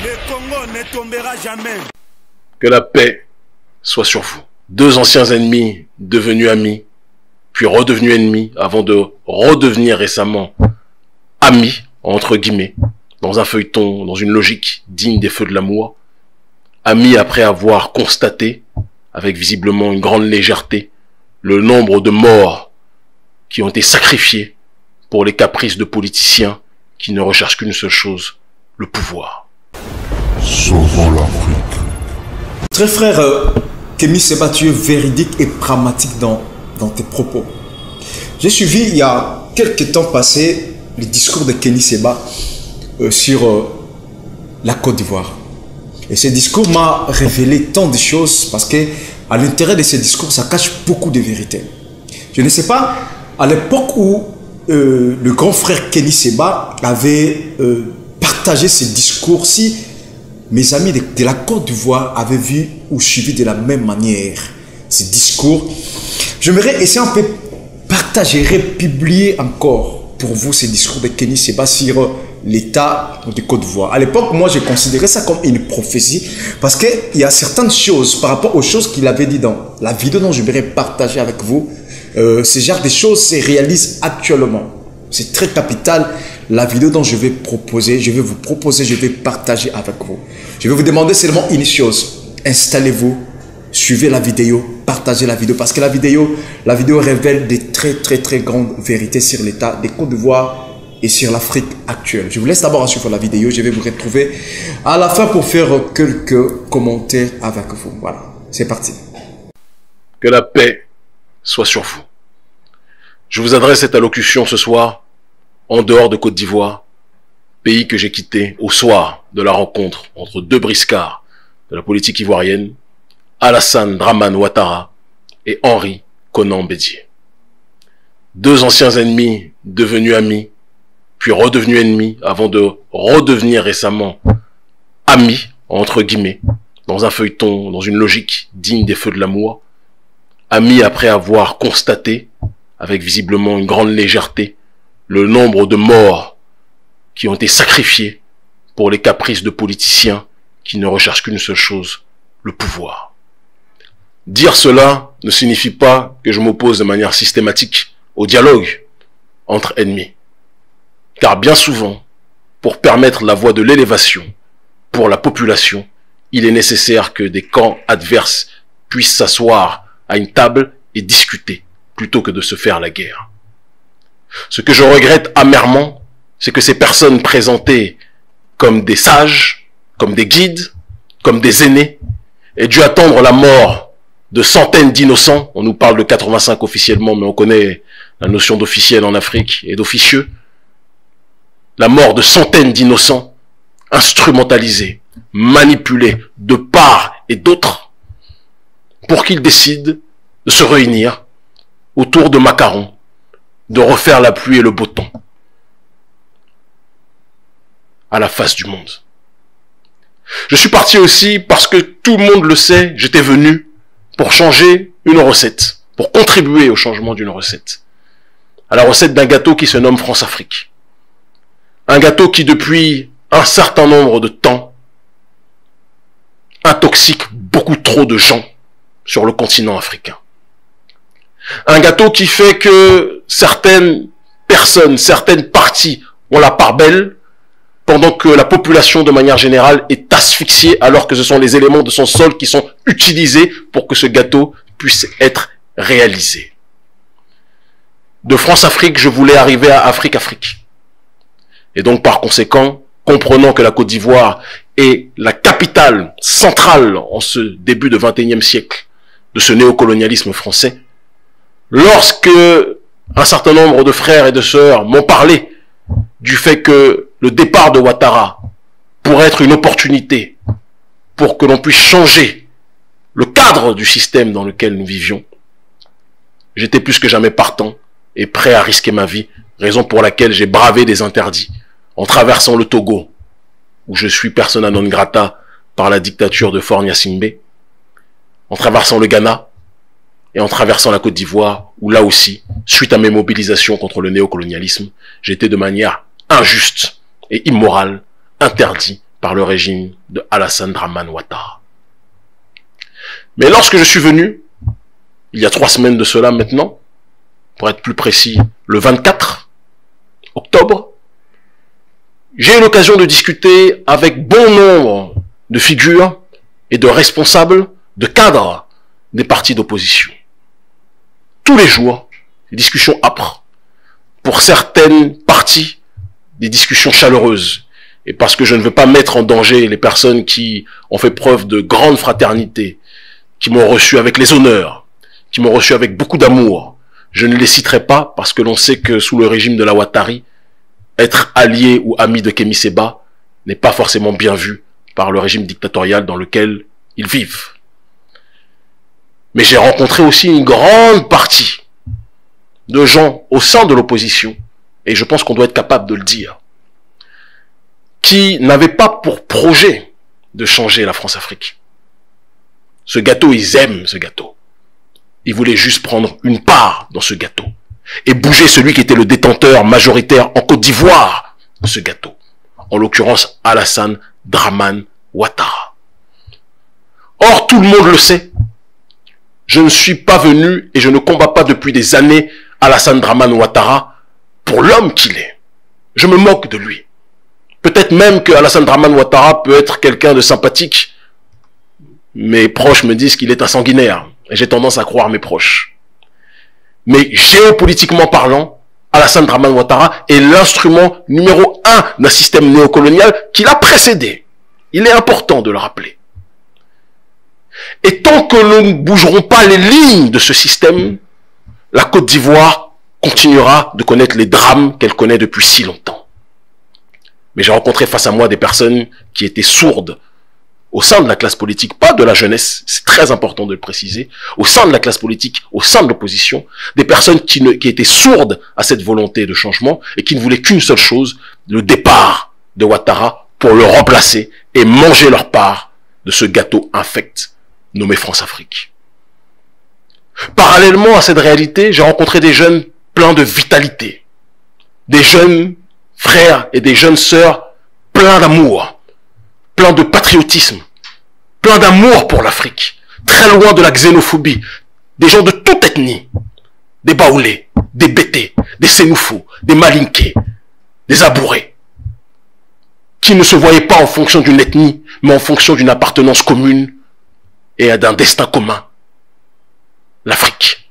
Le Congo ne tombera jamais. Que la paix soit sur vous. Deux anciens ennemis devenus amis, puis redevenus ennemis avant de redevenir récemment amis, entre guillemets, dans un feuilleton, dans une logique digne des feux de l'amour. Amis après avoir constaté, avec visiblement une grande légèreté, le nombre de morts qui ont été sacrifiés pour les caprices de politiciens qui ne recherchent qu'une seule chose, le pouvoir. Sauvons l'Afrique. Très frère, Kémy Séba, tu es véridique et pragmatique dans tes propos. J'ai suivi il y a quelques temps passé le discours de Kémy Séba sur la Côte d'Ivoire. Et ce discours m'a révélé tant de choses parce que à l'intérieur de ce discours, ça cache beaucoup de vérités. Je ne sais pas, à l'époque où le grand frère Kémy Séba avait partagé ce discours, si mes amis de la Côte d'Ivoire avaient vu ou suivi de la même manière ce discours, j'aimerais essayer un peu partager, publier encore pour vous ce discours de Kémy Séba sur l'État de Côte d'Ivoire. À l'époque, moi, j'ai considéré ça comme une prophétie parce qu'il y a certaines choses par rapport aux choses qu'il avait dit dans la vidéo dont je voudrais partager avec vous. Ce genre de choses se réalisent actuellement. C'est très capital. La vidéo dont je vais vous proposer, je vais partager avec vous. Je vais vous demander seulement une chose. Installez-vous, suivez la vidéo, partagez la vidéo parce que la vidéo révèle des très grandes vérités sur l'État de Côte d'Ivoire et sur l'Afrique actuelle. Je vous laisse d'abord suivre la vidéo. Je vais vous retrouver à la fin pour faire quelques commentaires avec vous. Voilà, c'est parti. Que la paix soit sur vous. Je vous adresse cette allocution ce soir en dehors de Côte d'Ivoire, pays que j'ai quitté au soir de la rencontre entre deux briscards de la politique ivoirienne, Alassane Dramane Ouattara et Henri Konan Bédié. Deux anciens ennemis devenus amis, puis redevenus ennemis avant de redevenir récemment amis, entre guillemets, dans un feuilleton, dans une logique digne des feux de l'amour. Amis après avoir constaté, avec visiblement une grande légèreté, le nombre de morts qui ont été sacrifiés pour les caprices de politiciens qui ne recherchent qu'une seule chose, le pouvoir. Dire cela ne signifie pas que je m'oppose de manière systématique au dialogue entre ennemis. Car bien souvent, pour permettre la voie de l'élévation pour la population, il est nécessaire que des camps adverses puissent s'asseoir à une table et discuter, plutôt que de se faire la guerre. Ce que je regrette amèrement, c'est que ces personnes présentées comme des sages, comme des guides, comme des aînés, aient dû attendre la mort de centaines d'innocents. On nous parle de 85 officiellement, mais on connaît la notion d'officiel en Afrique et d'officieux. La mort de centaines d'innocents, instrumentalisés, manipulés de part et d'autre, pour qu'ils décident de se réunir autour de macarons, de refaire la pluie et le beau temps à la face du monde. Je suis parti aussi parce que tout le monde le sait, j'étais venu pour changer une recette, pour contribuer au changement d'une recette, à la recette d'un gâteau qui se nomme France-Afrique. Un gâteau qui, depuis un certain nombre de temps, intoxique beaucoup trop de gens sur le continent africain. Un gâteau qui fait que certaines personnes, certaines parties ont la part belle, pendant que la population de manière générale est asphyxiée, alors que ce sont les éléments de son sol qui sont utilisés pour que ce gâteau puisse être réalisé. De France-Afrique, je voulais arriver à Afrique-Afrique. Et donc, par conséquent, comprenant que la Côte d'Ivoire est la capitale centrale en ce début de XXIe siècle de ce néocolonialisme français, lorsque un certain nombre de frères et de sœurs m'ont parlé du fait que le départ de Ouattara pourrait être une opportunité pour que l'on puisse changer le cadre du système dans lequel nous vivions, j'étais plus que jamais partant et prêt à risquer ma vie, raison pour laquelle j'ai bravé des interdits en traversant le Togo, où je suis persona non grata par la dictature de Faure Gnassingbé, en traversant le Ghana et en traversant la Côte d'Ivoire, où là aussi, suite à mes mobilisations contre le néocolonialisme, j'étais de manière injuste et immorale interdit par le régime de Alassane Dramane Ouattara. Mais lorsque je suis venu, il y a 3 semaines de cela maintenant, pour être plus précis, le 24 octobre, j'ai eu l'occasion de discuter avec bon nombre de figures et de responsables, de cadres des partis d'opposition. Tous les jours, des discussions âpres. Pour certaines parties, des discussions chaleureuses. Et parce que je ne veux pas mettre en danger les personnes qui ont fait preuve de grande fraternité, qui m'ont reçu avec les honneurs, qui m'ont reçu avec beaucoup d'amour, je ne les citerai pas parce que l'on sait que sous le régime de la Ouattari, être allié ou ami de Kémi Séba n'est pas forcément bien vu par le régime dictatorial dans lequel ils vivent. Mais j'ai rencontré aussi une grande partie de gens au sein de l'opposition, et je pense qu'on doit être capable de le dire, qui n'avaient pas pour projet de changer la France-Afrique. Ce gâteau, ils aiment ce gâteau. Ils voulaient juste prendre une part dans ce gâteau et bouger celui qui était le détenteur majoritaire en Côte d'Ivoire de ce gâteau. En l'occurrence, Alassane Dramane Ouattara. Or, tout le monde le sait. Je ne suis pas venu et je ne combats pas depuis des années Alassane Dramane Ouattara pour l'homme qu'il est. Je me moque de lui. Peut-être même que Alassane Dramane Ouattara peut être quelqu'un de sympathique. Mes proches me disent qu'il est un sanguinaire. Et j'ai tendance à croire mes proches. Mais géopolitiquement parlant, Alassane Dramane Ouattara est l'instrument numéro 1 d'un système néocolonial qui l'a précédé. Il est important de le rappeler. Et tant que nous ne bougerons pas les lignes de ce système, la Côte d'Ivoire continuera de connaître les drames qu'elle connaît depuis si longtemps. Mais j'ai rencontré face à moi des personnes qui étaient sourdes au sein de la classe politique, pas de la jeunesse, c'est très important de le préciser, au sein de la classe politique, au sein de l'opposition, des personnes qui étaient sourdes à cette volonté de changement et qui ne voulaient qu'une seule chose, le départ de Ouattara pour le remplacer et manger leur part de ce gâteau infect nommé France-Afrique. Parallèlement à cette réalité, j'ai rencontré des jeunes pleins de vitalité, des jeunes frères et des jeunes sœurs pleins d'amour, pleins de patriotisme, pleins d'amour pour l'Afrique, très loin de la xénophobie, des gens de toute ethnie, des Baoulés, des Bétés, des Sénoufos, des Malinké, des Abourés, qui ne se voyaient pas en fonction d'une ethnie, mais en fonction d'une appartenance commune et d'un destin commun, l'Afrique.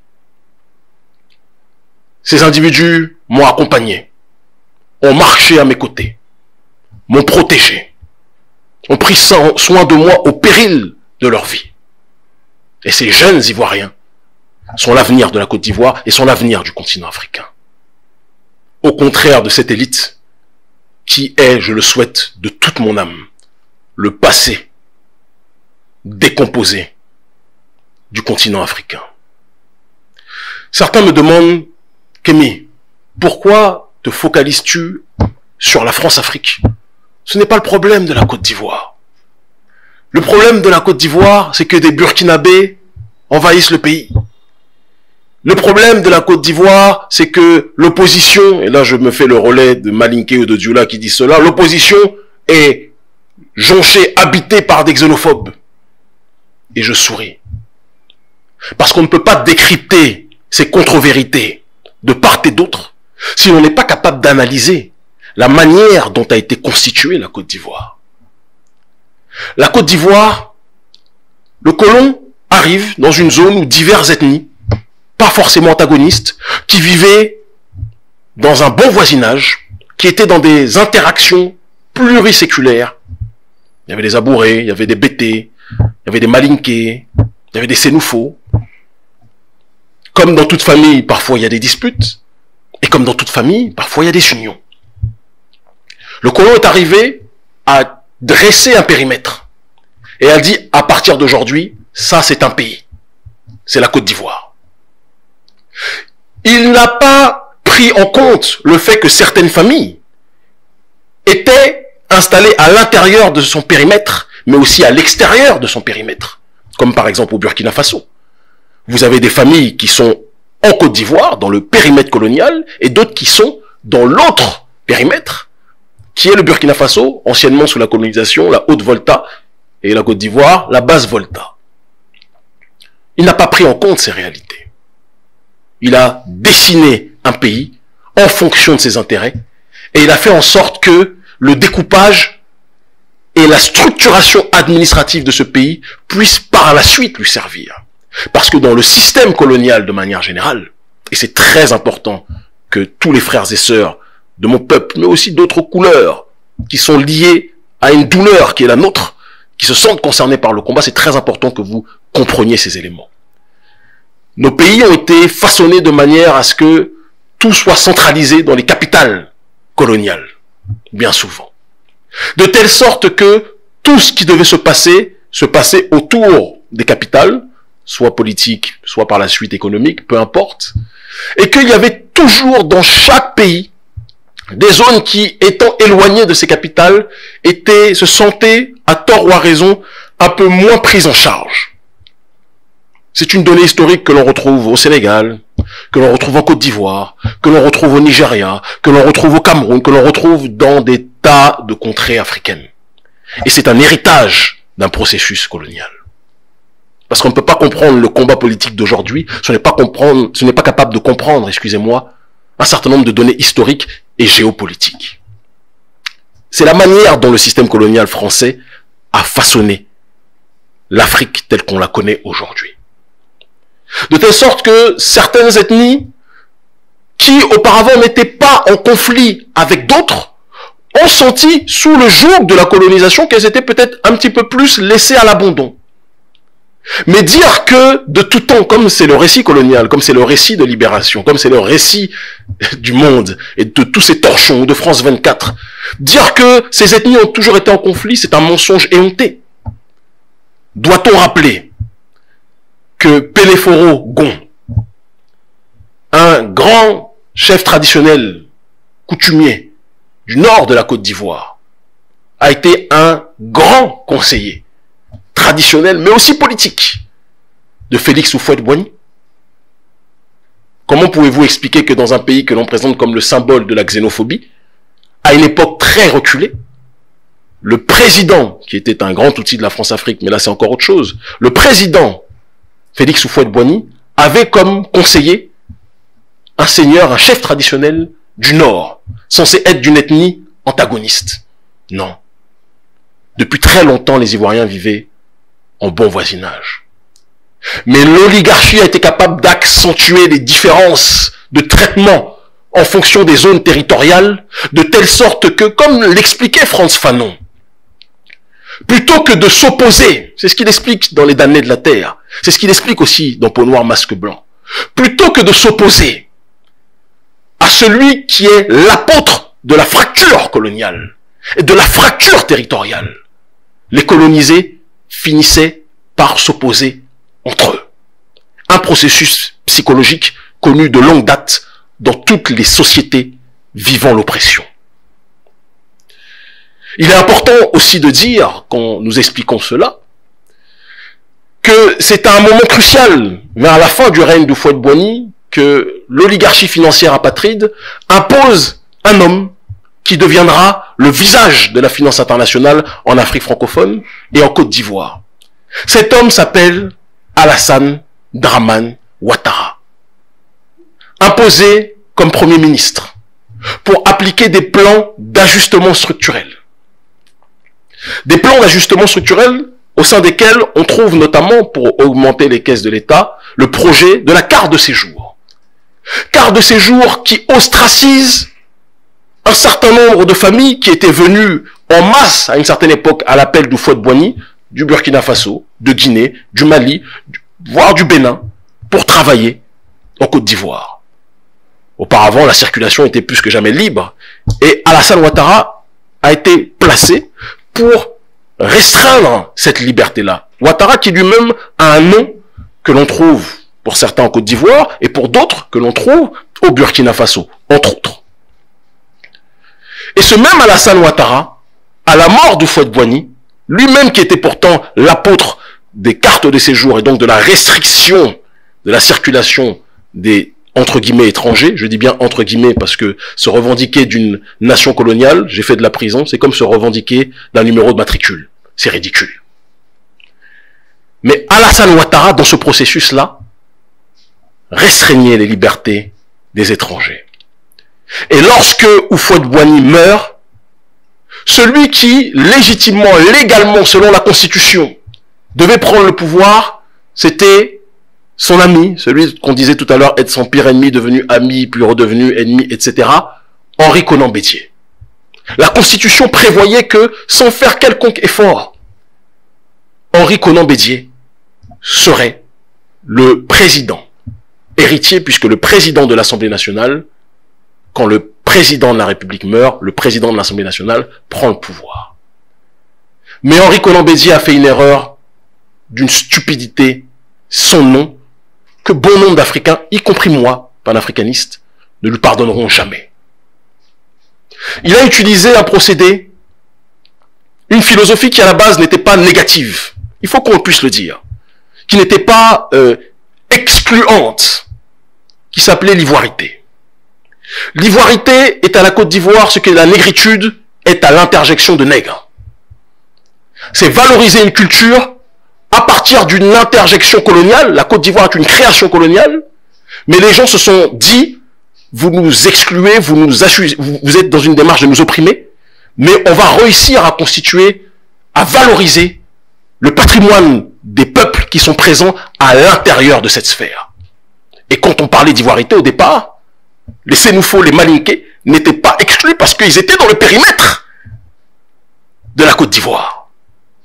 Ces individus m'ont accompagné, ont marché à mes côtés, m'ont protégé, ont pris soin de moi au péril de leur vie. Et ces jeunes Ivoiriens sont l'avenir de la Côte d'Ivoire et sont l'avenir du continent africain. Au contraire de cette élite qui est, je le souhaite de toute mon âme, le passé décomposé du continent africain. Certains me demandent, Kémi, pourquoi te focalises-tu sur la France-Afrique? Ce n'est pas le problème de la Côte d'Ivoire. Le problème de la Côte d'Ivoire, c'est que des Burkinabés envahissent le pays. Le problème de la Côte d'Ivoire, c'est que l'opposition, et là je me fais le relais de Malinké ou de Dioula qui dit cela, l'opposition est jonchée, habitée par des xénophobes. Et je souris. Parce qu'on ne peut pas décrypter ces contre-vérités de part et d'autre si l'on n'est pas capable d'analyser la manière dont a été constituée la Côte d'Ivoire. La Côte d'Ivoire, le colon arrive dans une zone où diverses ethnies, pas forcément antagonistes, qui vivaient dans un bon voisinage, qui étaient dans des interactions pluriséculaires. Il y avait des Abourés, il y avait des Bétés, il y avait des Malinké, il y avait des Sénoufos. Comme dans toute famille, parfois il y a des disputes, et comme dans toute famille, parfois il y a des unions. Le colon est arrivé à dresser un périmètre, et a dit, à partir d'aujourd'hui, ça c'est un pays. C'est la Côte d'Ivoire. Il n'a pas pris en compte le fait que certaines familles étaient installées à l'intérieur de son périmètre, mais aussi à l'extérieur de son périmètre, comme par exemple au Burkina Faso. Vous avez des familles qui sont en Côte d'Ivoire, dans le périmètre colonial, et d'autres qui sont dans l'autre périmètre, qui est le Burkina Faso, anciennement sous la colonisation, la Haute-Volta, et la Côte d'Ivoire, la Basse-Volta. Il n'a pas pris en compte ces réalités. Il a dessiné un pays en fonction de ses intérêts, et il a fait en sorte que le découpage et la structuration administrative de ce pays puissent par la suite lui servir. Parce que dans le système colonial de manière générale, et c'est très important que tous les frères et sœurs de mon peuple, mais aussi d'autres couleurs, qui sont liés à une douleur qui est la nôtre, qui se sentent concernés par le combat, c'est très important que vous compreniez ces éléments. Nos pays ont été façonnés de manière à ce que tout soit centralisé dans les capitales coloniales, bien souvent. De telle sorte que tout ce qui devait se passait autour des capitales, soit politique, soit par la suite économique, peu importe, et qu'il y avait toujours dans chaque pays des zones qui, étant éloignées de ces capitales, se sentaient, à tort ou à raison, un peu moins prises en charge. C'est une donnée historique que l'on retrouve au Sénégal, que l'on retrouve en Côte d'Ivoire, que l'on retrouve au Nigeria, que l'on retrouve au Cameroun, que l'on retrouve dans des tas de contrées africaines. Et c'est un héritage d'un processus colonial. Parce qu'on ne peut pas comprendre le combat politique d'aujourd'hui, ce n'est pas capable de comprendre, excusez-moi, un certain nombre de données historiques et géopolitiques. C'est la manière dont le système colonial français a façonné l'Afrique telle qu'on la connaît aujourd'hui. De telle sorte que certaines ethnies qui auparavant n'étaient pas en conflit avec d'autres ont senti sous le joug de la colonisation qu'elles étaient peut-être un petit peu plus laissées à l'abandon. Mais dire que de tout temps, comme c'est le récit colonial, comme c'est le récit de libération, comme c'est le récit du monde et de tous ces torchons de France 24, dire que ces ethnies ont toujours été en conflit, c'est un mensonge éhonté. Doit-on rappeler que Péléforo Gon, un grand chef traditionnel coutumier du nord de la Côte d'Ivoire, a été un grand conseiller traditionnel, mais aussi politique, de Félix Houphouët-Boigny? Comment pouvez-vous expliquer que dans un pays que l'on présente comme le symbole de la xénophobie, à une époque très reculée, le président, qui était un grand outil de la France-Afrique, mais là c'est encore autre chose, le président Félix Houphouët-Boigny avait comme conseiller un seigneur, un chef traditionnel du Nord, censé être d'une ethnie antagoniste? Non. Depuis très longtemps, les Ivoiriens vivaient en bon voisinage. Mais l'oligarchie a été capable d'accentuer les différences de traitement en fonction des zones territoriales, de telle sorte que, comme l'expliquait Frantz Fanon, plutôt que de s'opposer, c'est ce qu'il explique dans Les Damnés de la Terre, c'est ce qu'il explique aussi dans Peau Noire, Masque Blanc, plutôt que de s'opposer à celui qui est l'apôtre de la fracture coloniale et de la fracture territoriale, les colonisés finissaient par s'opposer entre eux. Un processus psychologique connu de longue date dans toutes les sociétés vivant l'oppression. Il est important aussi de dire, quand nous expliquons cela, que c'est à un moment crucial, vers la fin du règne d'Houphouët-Boigny, que l'oligarchie financière apatride impose un homme qui deviendra le visage de la finance internationale en Afrique francophone et en Côte d'Ivoire. Cet homme s'appelle Alassane Dramane Ouattara, imposé comme Premier ministre pour appliquer des plans d'ajustement structurel. Des plans d'ajustement structurel au sein desquels on trouve notamment, pour augmenter les caisses de l'État, le projet de la carte de séjour. Carte de séjour qui ostracise un certain nombre de familles qui étaient venues en masse à une certaine époque à l'appel d'Houphouët-Boigny, du Burkina Faso, de Guinée, du Mali, voire du Bénin, pour travailler en Côte d'Ivoire. Auparavant, la circulation était plus que jamais libre, et Alassane Ouattara a été placé pour restreindre cette liberté-là. Ouattara qui lui-même a un nom que l'on trouve pour certains en Côte d'Ivoire, et pour d'autres que l'on trouve au Burkina Faso, entre autres. Et ce même Alassane Ouattara, à la mort d'Houphouët-Boigny, lui-même qui était pourtant l'apôtre des cartes de séjour et donc de la restriction de la circulation des entre guillemets étranger, je dis bien entre guillemets parce que se revendiquer d'une nation coloniale, j'ai fait de la prison, c'est comme se revendiquer d'un numéro de matricule. C'est ridicule. Mais Alassane Ouattara, dans ce processus-là, restreignait les libertés des étrangers. Et lorsque Houphouët-Boigny meurt, celui qui, légitimement, légalement, selon la Constitution, devait prendre le pouvoir, c'était son ami, celui qu'on disait tout à l'heure être son pire ennemi, devenu ami, puis redevenu ennemi, etc., Henri Konan Bédié. La Constitution prévoyait que, sans faire quelconque effort, Henri Konan Bédié serait le président héritier, puisque le président de l'Assemblée nationale, quand le président de la République meurt, le président de l'Assemblée nationale prend le pouvoir. Mais Henri Konan Bédié a fait une erreur d'une stupidité sans nom, que bon nombre d'Africains, y compris moi, panafricaniste, ne lui pardonneront jamais. Il a utilisé un procédé, une philosophie qui à la base n'était pas négative, il faut qu'on puisse le dire, qui n'était pas excluante, qui s'appelait l'ivoirité. L'ivoirité est à la Côte d'Ivoire ce que la négritude est à l'interjection de nègre. C'est valoriser une culture à partir d'une interjection coloniale. La Côte d'Ivoire est une création coloniale, mais les gens se sont dit, vous nous excluez, vous êtes dans une démarche de nous opprimer, mais on va réussir à constituer, à valoriser le patrimoine des peuples qui sont présents à l'intérieur de cette sphère. Et quand on parlait d'ivoirité au départ, les Sénoufos, les Malinqués n'étaient pas exclus parce qu'ils étaient dans le périmètre de la Côte d'Ivoire.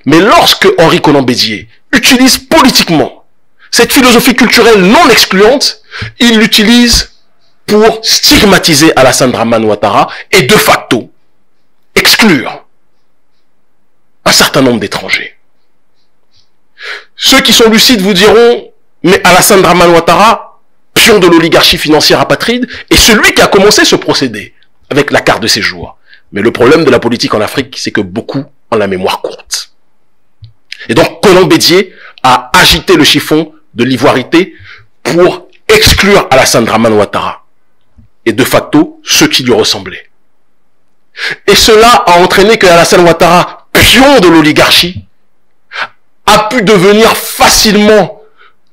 Mais lorsque Henri Konan Bédié utilise politiquement cette philosophie culturelle non excluante, il l'utilise pour stigmatiser Alassane Dramane Ouattara et de facto exclure un certain nombre d'étrangers. Ceux qui sont lucides vous diront, mais Alassane Dramane Ouattara, pion de l'oligarchie financière apatride, est celui qui a commencé ce procédé avec la carte de séjour. Mais le problème de la politique en Afrique, c'est que beaucoup ont la mémoire courte. Et donc, Konan Bédié a agité le chiffon de l'ivoirité pour exclure Alassane Dramane Ouattara. Et de facto, ceux qui lui ressemblaient. Et cela a entraîné que Alassane Ouattara, pion de l'oligarchie, a pu devenir facilement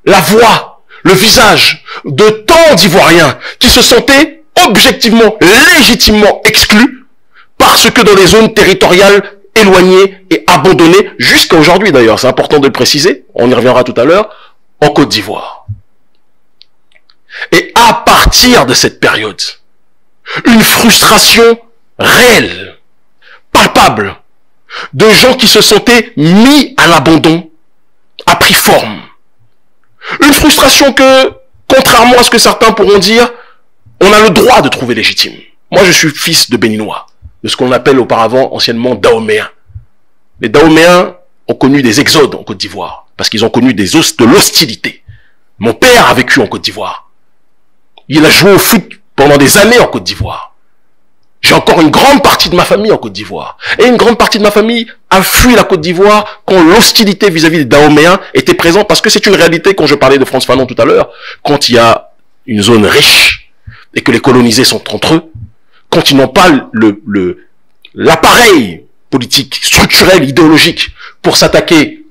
la voix, le visage de tant d'Ivoiriens qui se sentaient objectivement, légitimement exclus parce que dans les zones territoriales éloignées et abandonnées, jusqu'à aujourd'hui d'ailleurs, c'est important de le préciser, on y reviendra tout à l'heure, en Côte d'Ivoire. Et à partir de cette période, une frustration réelle, palpable, de gens qui se sentaient mis à l'abandon, a pris forme. Une frustration que, contrairement à ce que certains pourront dire, on a le droit de trouver légitime. Moi, je suis fils de Béninois, de ce qu'on appelle auparavant, anciennement, Dahoméens. Les Dahoméens ont connu des exodes en Côte d'Ivoire, parce qu'ils ont connu de l'hostilité. Mon père a vécu en Côte d'Ivoire. Il a joué au foot pendant des années en Côte d'Ivoire. J'ai encore une grande partie de ma famille en Côte d'Ivoire. Et une grande partie de ma famille a fui la Côte d'Ivoire quand l'hostilité vis-à-vis des Dahoméens était présente, parce que c'est une réalité, quand je parlais de Frantz Fanon tout à l'heure, quand il y a une zone riche et que les colonisés sont entre eux, quand ils n'ont pas l'appareil politique, structurel, idéologique pour s'attaquer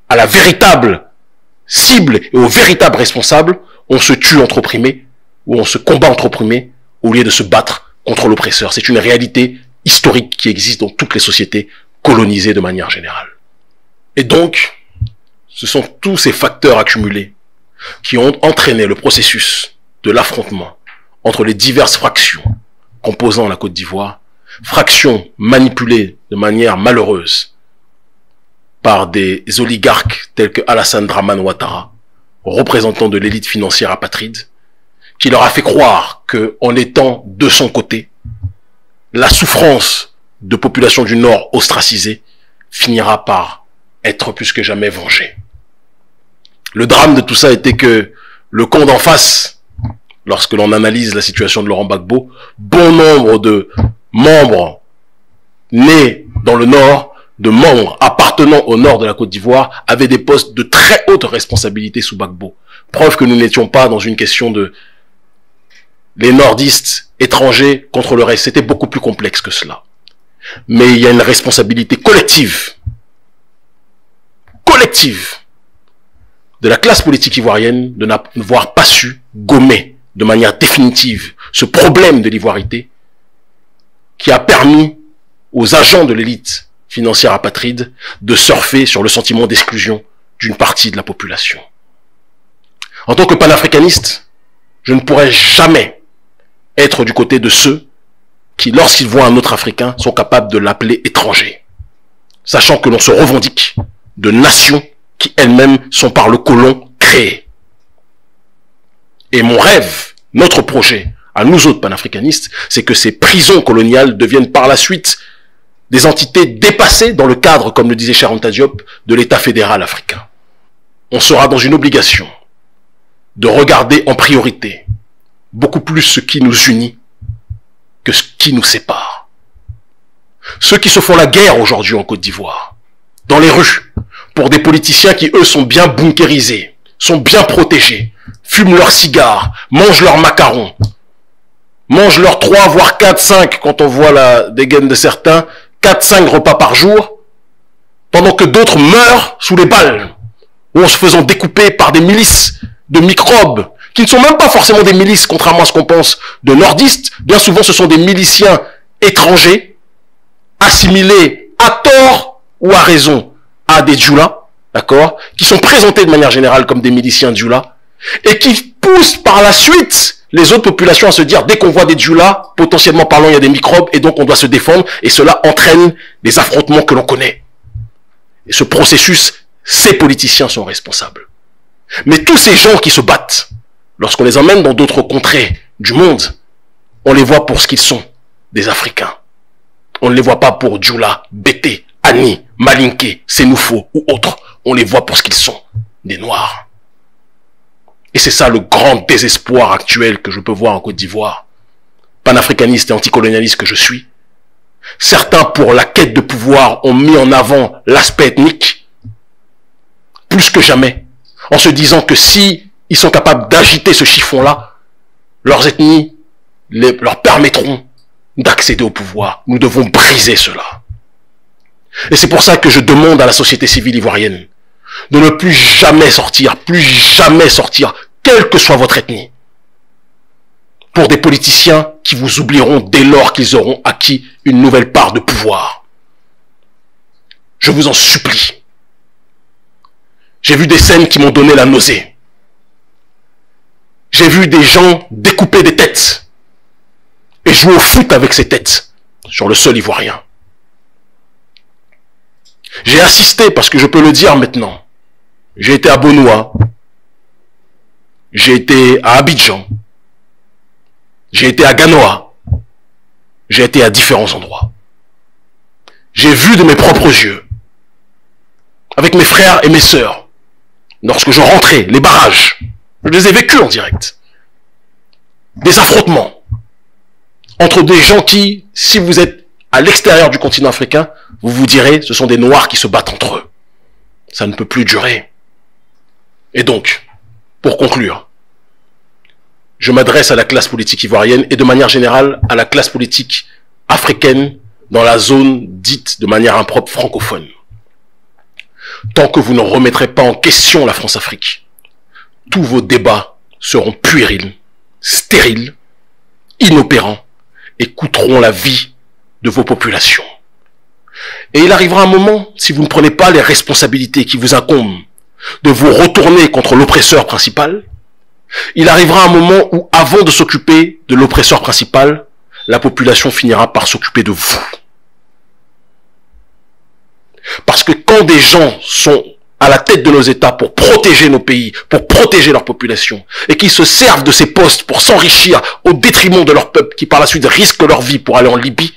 à la véritable cible et aux véritables responsables, on se tue entre opprimés ou on se combat entre opprimés au lieu de se battre contre l'oppresseur. C'est une réalité historique qui existe dans toutes les sociétés colonisées de manière générale. Et donc, ce sont tous ces facteurs accumulés qui ont entraîné le processus de l'affrontement entre les diverses fractions composant la Côte d'Ivoire, fractions manipulées de manière malheureuse par des oligarques tels que Alassane Dramane Ouattara, représentant de l'élite financière apatride, qui leur a fait croire que, en étant de son côté, la souffrance de populations du Nord ostracisées finira par être plus que jamais vengée. Le drame de tout ça était que le camp d'en face, lorsque l'on analyse la situation de Laurent Gbagbo, bon nombre de membres nés dans le Nord, de membres appartenant au Nord de la Côte d'Ivoire, avaient des postes de très haute responsabilité sous Gbagbo. Preuve que nous n'étions pas dans une question de les nordistes étrangers contre le reste. C'était beaucoup plus complexe que cela. Mais il y a une responsabilité collective de la classe politique ivoirienne de n'avoir pas su gommer de manière définitive ce problème de l'ivoirité qui a permis aux agents de l'élite financière apatride de surfer sur le sentiment d'exclusion d'une partie de la population. En tant que panafricaniste, je ne pourrais jamais être du côté de ceux qui, lorsqu'ils voient un autre Africain, sont capables de l'appeler étranger, sachant que l'on se revendique de nations qui elles-mêmes sont par le colon créées. Et mon rêve, notre projet, à nous autres panafricanistes, c'est que ces prisons coloniales deviennent par la suite des entités dépassées dans le cadre, comme le disait Cheikh Anta Diop, de l'État fédéral africain. On sera dans une obligation de regarder en priorité beaucoup plus ce qui nous unit que ce qui nous sépare. Ceux qui se font la guerre aujourd'hui en Côte d'Ivoire, dans les rues, pour des politiciens qui, eux, sont bien bunkérisés, sont bien protégés, fument leurs cigares, mangent leurs macarons, mangent leurs 3, voire 4, 5, quand on voit la dégaine de certains, 4, 5 repas par jour, pendant que d'autres meurent sous les balles, ou en se faisant découper par des milices de microbes, qui ne sont même pas forcément des milices, contrairement à ce qu'on pense, de nordistes. Bien souvent, ce sont des miliciens étrangers, assimilés à tort ou à raison à des djoulas, d'accord, qui sont présentés de manière générale comme des miliciens djoulas, et qui poussent par la suite les autres populations à se dire, dès qu'on voit des djoulas, potentiellement parlant, il y a des microbes, et donc on doit se défendre, et cela entraîne des affrontements que l'on connaît. Et ce processus, ces politiciens sont responsables. Mais tous ces gens qui se battent, lorsqu'on les emmène dans d'autres contrées du monde, on les voit pour ce qu'ils sont, des Africains. On ne les voit pas pour Djoula, Bété, Annie, Malinké, Sénoufo ou autres. On les voit pour ce qu'ils sont, des Noirs. Et c'est ça le grand désespoir actuel que je peux voir en Côte d'Ivoire. Panafricaniste et anticolonialiste que je suis. Certains, pour la quête de pouvoir, ont mis en avant l'aspect ethnique, plus que jamais, en se disant que si ils sont capables d'agiter ce chiffon-là, leurs ethnies leur permettront d'accéder au pouvoir. Nous devons briser cela. Et c'est pour ça que je demande à la société civile ivoirienne de ne plus jamais sortir, quelle que soit votre ethnie, pour des politiciens qui vous oublieront dès lors qu'ils auront acquis une nouvelle part de pouvoir. Je vous en supplie. J'ai vu des scènes qui m'ont donné la nausée. J'ai vu des gens découper des têtes et jouer au foot avec ces têtes sur le sol ivoirien. J'ai assisté, parce que je peux le dire maintenant, j'ai été à Bonoua, j'ai été à Abidjan, j'ai été à Ganoa, j'ai été à différents endroits. J'ai vu de mes propres yeux, avec mes frères et mes sœurs, lorsque je rentrais, les barrages, je les ai vécus en direct. Des affrontements entre des gens qui, si vous êtes à l'extérieur du continent africain, vous vous direz, ce sont des Noirs qui se battent entre eux. Ça ne peut plus durer. Et donc, pour conclure, je m'adresse à la classe politique ivoirienne et de manière générale à la classe politique africaine dans la zone dite de manière impropre francophone. Tant que vous ne remettrez pas en question la France-Afrique, tous vos débats seront puérils, stériles, inopérants et coûteront la vie de vos populations. Et il arrivera un moment, si vous ne prenez pas les responsabilités qui vous incombent, de vous retourner contre l'oppresseur principal, il arrivera un moment où, avant de s'occuper de l'oppresseur principal, la population finira par s'occuper de vous. Parce que quand des gens sont à la tête de nos États pour protéger nos pays, pour protéger leur population, et qu'ils se servent de ces postes pour s'enrichir au détriment de leur peuple, qui par la suite risquent leur vie pour aller en Libye,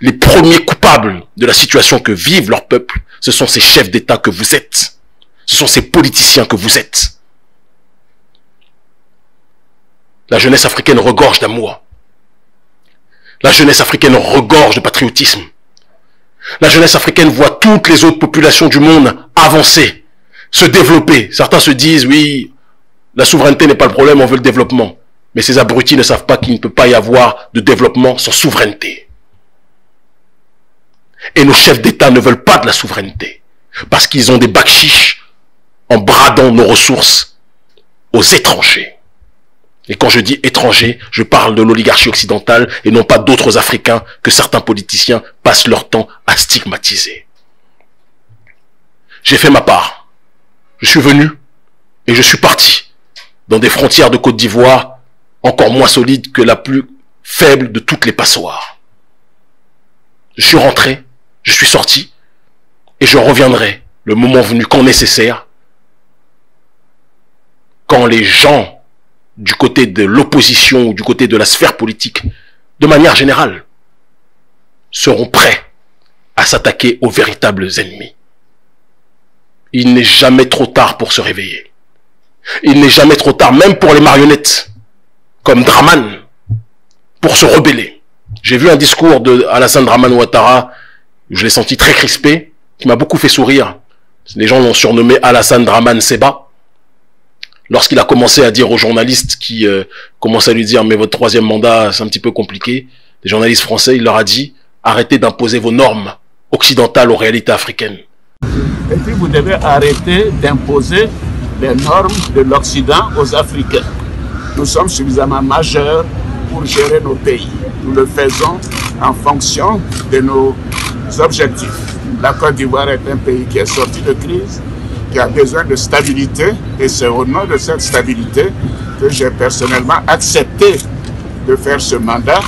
les premiers coupables de la situation que vivent leur peuple, ce sont ces chefs d'État que vous êtes. Ce sont ces politiciens que vous êtes. La jeunesse africaine regorge d'amour. La jeunesse africaine regorge de patriotisme. La jeunesse africaine voit toutes les autres populations du monde avancer, se développer. Certains se disent, oui, la souveraineté n'est pas le problème, on veut le développement. Mais ces abrutis ne savent pas qu'il ne peut pas y avoir de développement sans souveraineté. Et nos chefs d'État ne veulent pas de la souveraineté. Parce qu'ils ont des bakchiches en bradant nos ressources aux étrangers. Et quand je dis étrangers, je parle de l'oligarchie occidentale et non pas d'autres Africains que certains politiciens passent leur temps à stigmatiser. J'ai fait ma part. Je suis venu et je suis parti dans des frontières de Côte d'Ivoire encore moins solides que la plus faible de toutes les passoires. Je suis rentré, je suis sorti et je reviendrai le moment venu quand nécessaire, quand les gens du côté de l'opposition ou du côté de la sphère politique, de manière générale, seront prêts à s'attaquer aux véritables ennemis. Il n'est jamais trop tard pour se réveiller. Il n'est jamais trop tard, même pour les marionnettes, comme Draman, pour se rebeller. J'ai vu un discours de Alassane Dramane Ouattara, je l'ai senti très crispé, qui m'a beaucoup fait sourire. Les gens l'ont surnommé Alassane Dramane Seba. Lorsqu'il a commencé à dire aux journalistes qui commençaient à lui dire « mais votre troisième mandat, c'est un petit peu compliqué », les journalistes français, il leur a dit « arrêtez d'imposer vos normes occidentales aux réalités africaines ». Et puis vous devez arrêter d'imposer les normes de l'Occident aux Africains. Nous sommes suffisamment majeurs pour gérer nos pays. Nous le faisons en fonction de nos objectifs. La Côte d'Ivoire est un pays qui est sorti de crise, qui a besoin de stabilité, et c'est au nom de cette stabilité que j'ai personnellement accepté de faire ce mandat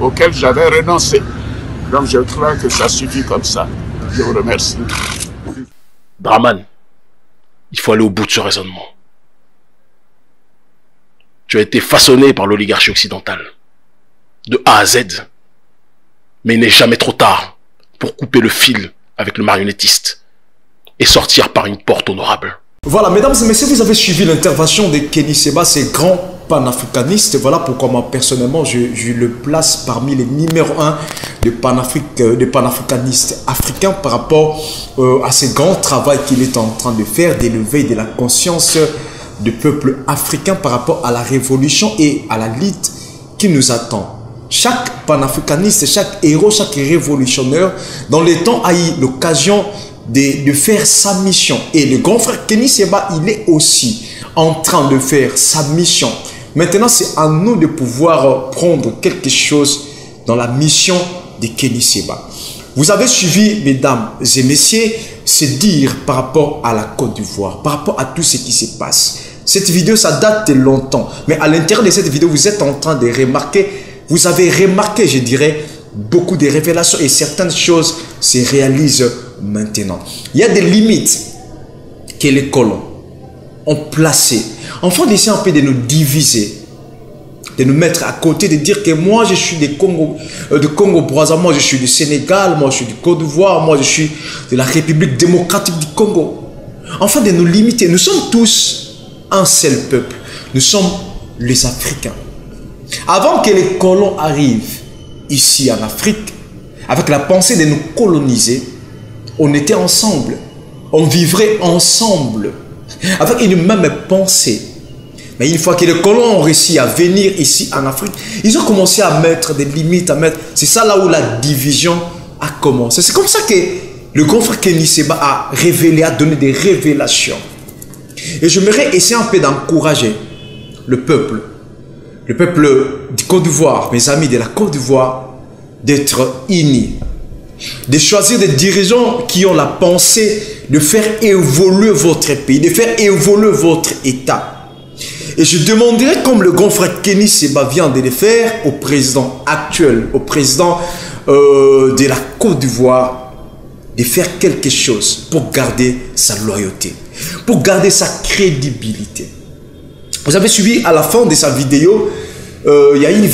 auquel j'avais renoncé. Donc je crois que ça suffit comme ça. Je vous remercie. Draman, il faut aller au bout de ce raisonnement. Tu as été façonné par l'oligarchie occidentale, de A à Z. Mais il n'est jamais trop tard pour couper le fil avec le marionnettiste et sortir par une porte honorable. Voilà, mesdames et messieurs, vous avez suivi l'intervention de Kenny Seba, ce grand panafricaniste. Voilà pourquoi moi, personnellement, je le place parmi les numéros 1 de panafricanistes africains par rapport à ce grand travail qu'il est en train de faire, d'élever de la conscience du peuple africain par rapport à la révolution et à la lutte qui nous attend. Chaque panafricaniste, chaque héros, chaque révolutionnaire, dans les temps, a eu l'occasion de faire sa mission. Et le grand frère Kenny Seba, il est aussi en train de faire sa mission. Maintenant, c'est à nous de pouvoir prendre quelque chose dans la mission de Kenny Seba. Vous avez suivi, mesdames et messieurs, ce dire par rapport à la Côte d'Ivoire, par rapport à tout ce qui se passe. Cette vidéo, ça date de longtemps. Mais à l'intérieur de cette vidéo, vous êtes en train de remarquer, vous avez remarqué, je dirais, beaucoup de révélations et certaines choses se réalisent maintenant. Il y a des limites que les colons ont placées. Enfin, d'essayer un peu de nous diviser, de nous mettre à côté, de dire que moi je suis de Congo-Brazzaville, moi je suis du Sénégal, moi je suis du Côte d'Ivoire, moi je suis de la République démocratique du Congo. Enfin, de nous limiter. Nous sommes tous un seul peuple. Nous sommes les Africains. Avant que les colons arrivent ici en Afrique, avec la pensée de nous coloniser, on était ensemble, on vivrait ensemble, avec une même pensée. Mais une fois que les colons ont réussi à venir ici en Afrique, ils ont commencé à mettre des limites, c'est ça là où la division a commencé. C'est comme ça que le grand frère Kenny Seba a révélé, a donné des révélations. Et j'aimerais essayer un peu d'encourager le peuple du Côte d'Ivoire, mes amis de la Côte d'Ivoire, d'être unis, de choisir des dirigeants qui ont la pensée de faire évoluer votre pays, de faire évoluer votre État. Et je demanderai, comme le grand frère Kenny Seba vient de le faire, au président actuel, au président de la Côte d'Ivoire, de faire quelque chose pour garder sa loyauté, pour garder sa crédibilité. Vous avez suivi à la fin de sa vidéo, il y a une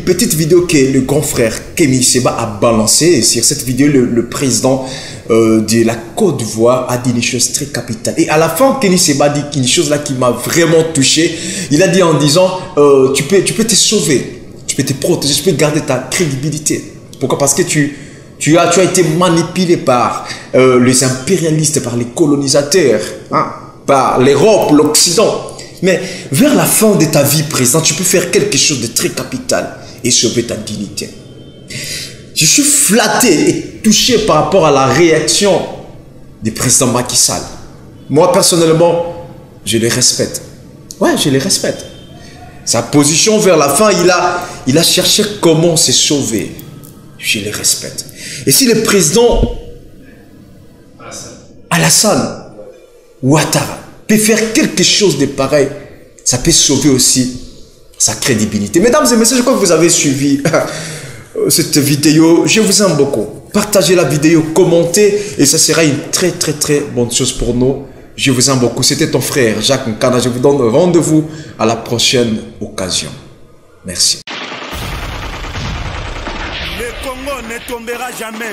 petite vidéo que le grand frère Kenny Seba a balancée. Et sur cette vidéo, le président de la Côte d'Ivoire a dit une chose très capitale. Et à la fin, Kenny Seba dit une chose là qui m'a vraiment touché. Il a dit en disant, tu peux te sauver, tu peux te protéger, tu peux garder ta crédibilité. Pourquoi? Parce que tu as été manipulé par les impérialistes, par les colonisateurs, hein, par l'Europe, l'Occident, Mais vers la fin de ta vie présente, tu peux faire quelque chose de très capital et sauver ta dignité. Je suis flatté et touché par rapport à la réaction du président Macky Sall. Moi, personnellement, je les respecte. Ouais, je les respecte. Sa position vers la fin, il a cherché comment se sauver. Je les respecte. Et si le président Alassane Ouattara peut faire quelque chose de pareil, ça peut sauver aussi sa crédibilité. Mesdames et messieurs, je crois que vous avez suivi cette vidéo. Je vous aime beaucoup. Partagez la vidéo, commentez et ça sera une très bonne chose pour nous. Je vous aime beaucoup. C'était ton frère Jacques Nkana. Je vous donne rendez-vous à la prochaine occasion. Merci. Le Congo ne tombera jamais.